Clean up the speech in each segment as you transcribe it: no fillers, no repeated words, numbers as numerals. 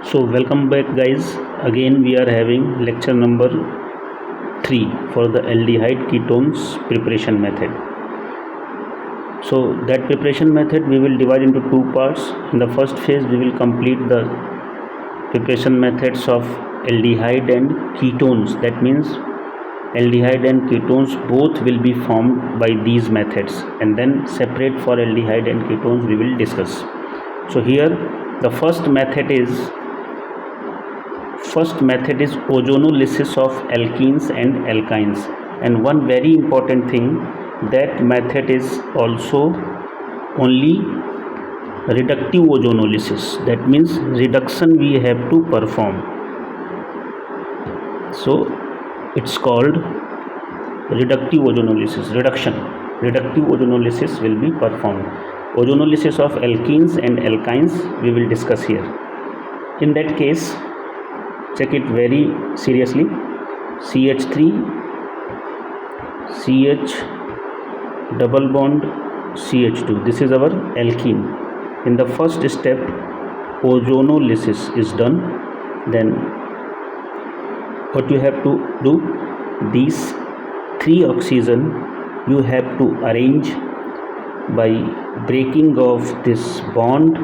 So welcome back guys. Again we are having lecture number 3 for the aldehyde ketones preparation method. So that preparation method we will divide into two parts. In the first phase we will complete the preparation methods of aldehyde and ketones. That means aldehyde and ketones both will be formed by these methods, and then separate for aldehyde and ketones we will discuss. So here the first method is ozonolysis of alkenes and alkynes, and one very important thing, that method is also only reductive ozonolysis. That means reduction we have to perform, so it's called reductive ozonolysis. Reductive ozonolysis will be performed. Ozonolysis of alkenes and alkynes we will discuss here. In that case, check it very seriously. CH3 CH double bond CH2, this is our alkene. In the first step ozonolysis is done. Then what you have to do, these 3 oxygen you have to arrange by breaking of this bond,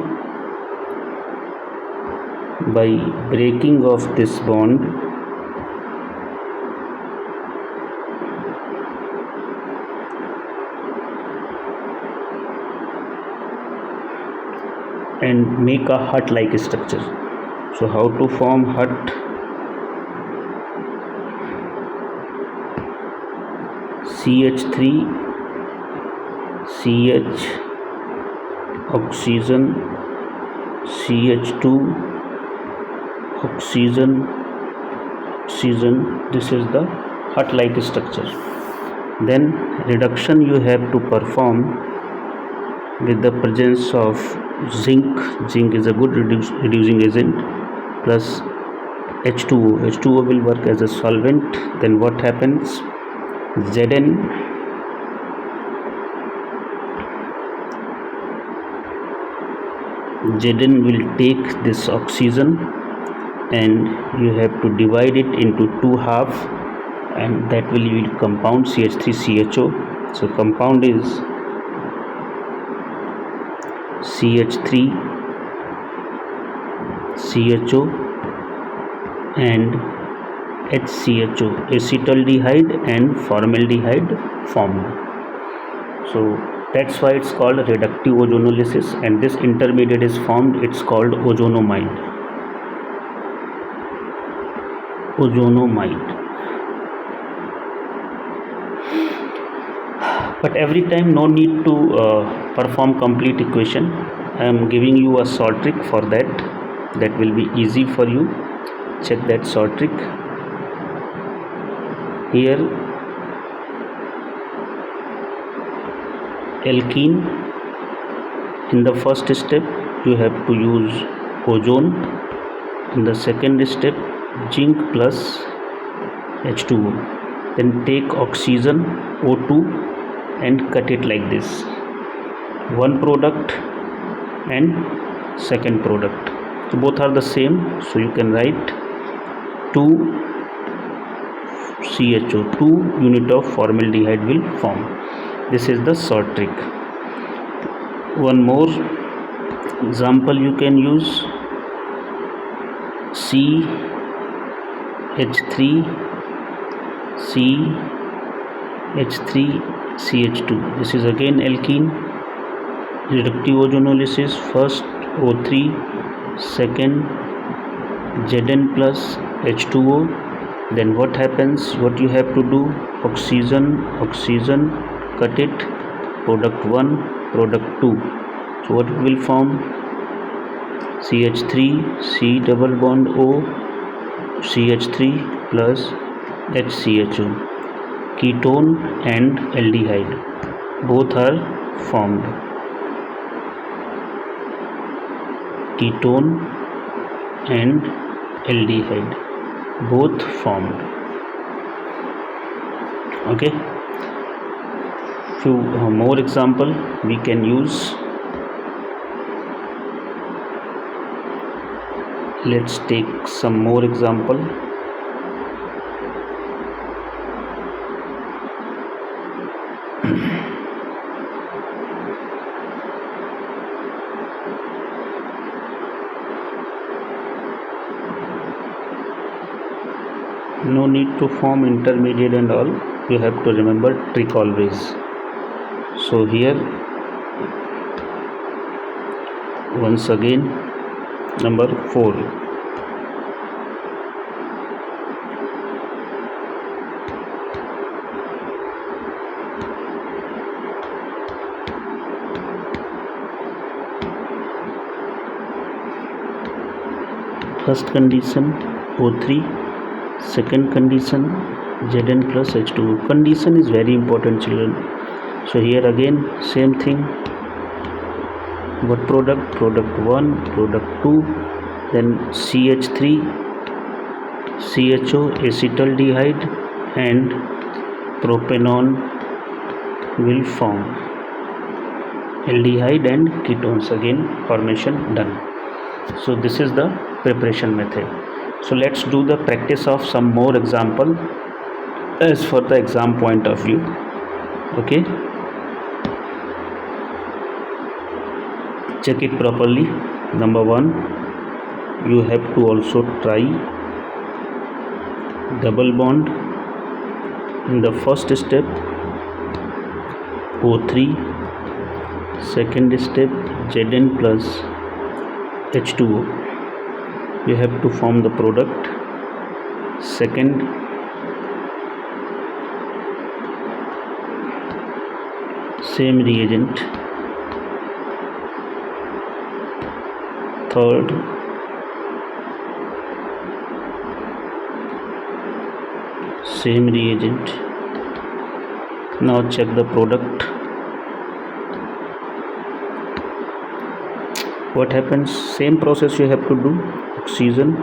and make a hut like structure. So how to form hut? CH3 CH oxygen CH2 oxygen, this is the hut like structure. Then reduction you have to perform with the presence of zinc is a good reducing agent, plus H2O will work as a solvent. Then what happens, Zn will take this oxygen and you have to divide it into 2 half, and that will yield compound CH3CHO. So compound is CH3CHO and HCHO, acetaldehyde and formaldehyde formed. So that's why it's called reductive ozonolysis, and this intermediate is formed, it's called ozonomide. But every time no need to perform complete equation. I am giving you a short trick for that will be easy for you. Check that short trick. Here alkene, in the first step you have to use ozone. In the second step zinc plus H2O. Then take oxygen O2 and cut it like this, one product and second product. So both are the same, so you can write 2 CHO, 2 unit of formaldehyde will form. This is the short trick. One more example you can use, CH3 CH3CH2, this is again alkene. Reductive ozonolysis, first O3, second Zn plus H2O. Then what happens, what you have to do, oxygen, cut it, product 1, product 2. So what it will form, CH3 C double bond O, CH3 plus HCHO, ketone and aldehyde both are formed. Ketone and aldehyde both formed. Okay, few more example we can use. Let's take some more example. No need to form intermediate and all, you have to remember trick always. So here once again number 4. First condition O3, second condition Zn plus H2O. Condition is very important, children. So here again same thing. What product? Product 1, product 2, then CH3, CHO, acetaldehyde and propanol will form aldehyde and ketones. Again formation done. So this is the preparation method. So let's do the practice of some more example as for the exam point of view. Okay, check it properly. Number 1, you have to also try double bond in the first step O3, second step Zn plus H2O. You have to form the product. Second, same reagent. Third, same reagent. Now check the product. What happens? Same process you have to do. Oxygen,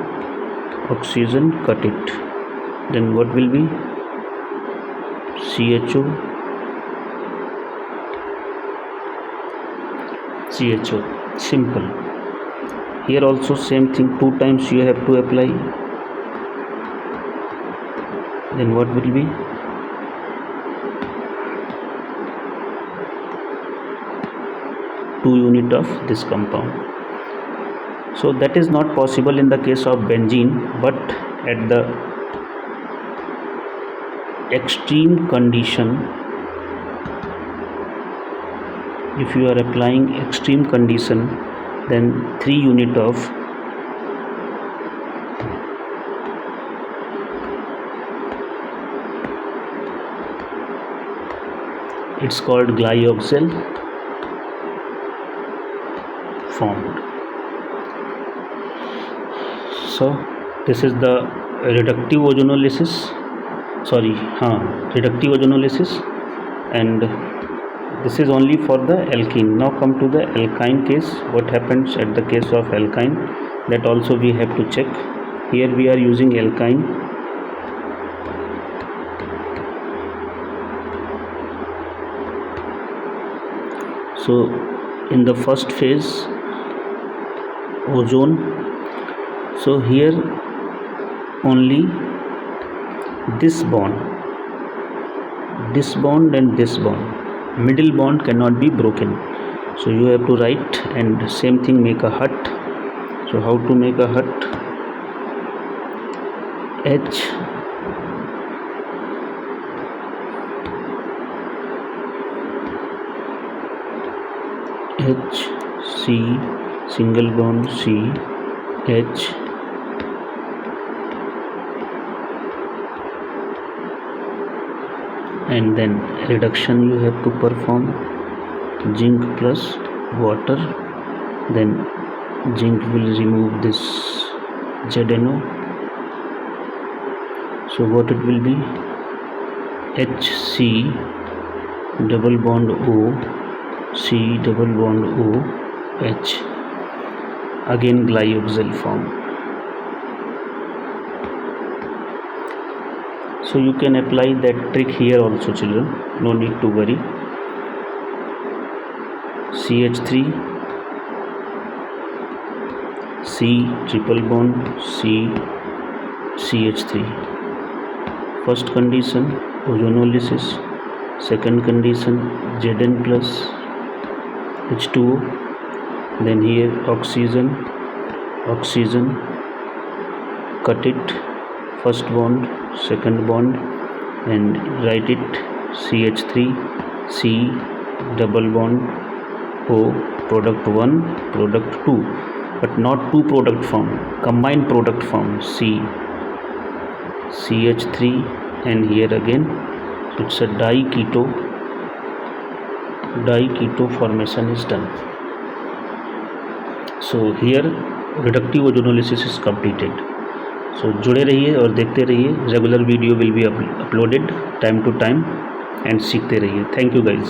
oxygen, cut it. Then what will be? CHO, CHO. Simple. Here also same thing, 2 times you have to apply. Then what will be? Two unit of this compound. So that is not possible in the case of benzene, but at the extreme condition, if you are applying extreme condition, then 3 unit of it's called glyoxal formed. So this is the reductive ozonolysis, reductive ozonolysis, and this is only for the alkene. Now come to the alkyne case. What happens at the case of alkyne, that also we have to check. Here we are using alkyne. So in the first phase, ozone. So here only this bond and this bond, middle bond cannot be broken. So you have to write, and same thing, make a hut. So how to make a hut? H C, single bond C, H, and then reduction you have to perform. Zinc plus water, then zinc will remove this ZNO. So what it will be? HC double bond O, C double bond O, H. Again glyoxal form. So you can apply that trick here also, children, no need to worry. CH3, C triple bond C CH3. First condition ozonolysis, second condition Zn plus H2O, then here oxygen, cut it, first bond, second bond, and write it CH3 C double bond O, product 1, product 2, but not two product form, combined product form C CH3, and here again, so it's a di-keto formation is done. So here reductive ozonolysis is completed. So जुड़े रहिए और देखते रहिए, regular video will be uploaded time to time, and सीखते रहिए. Thank you guys.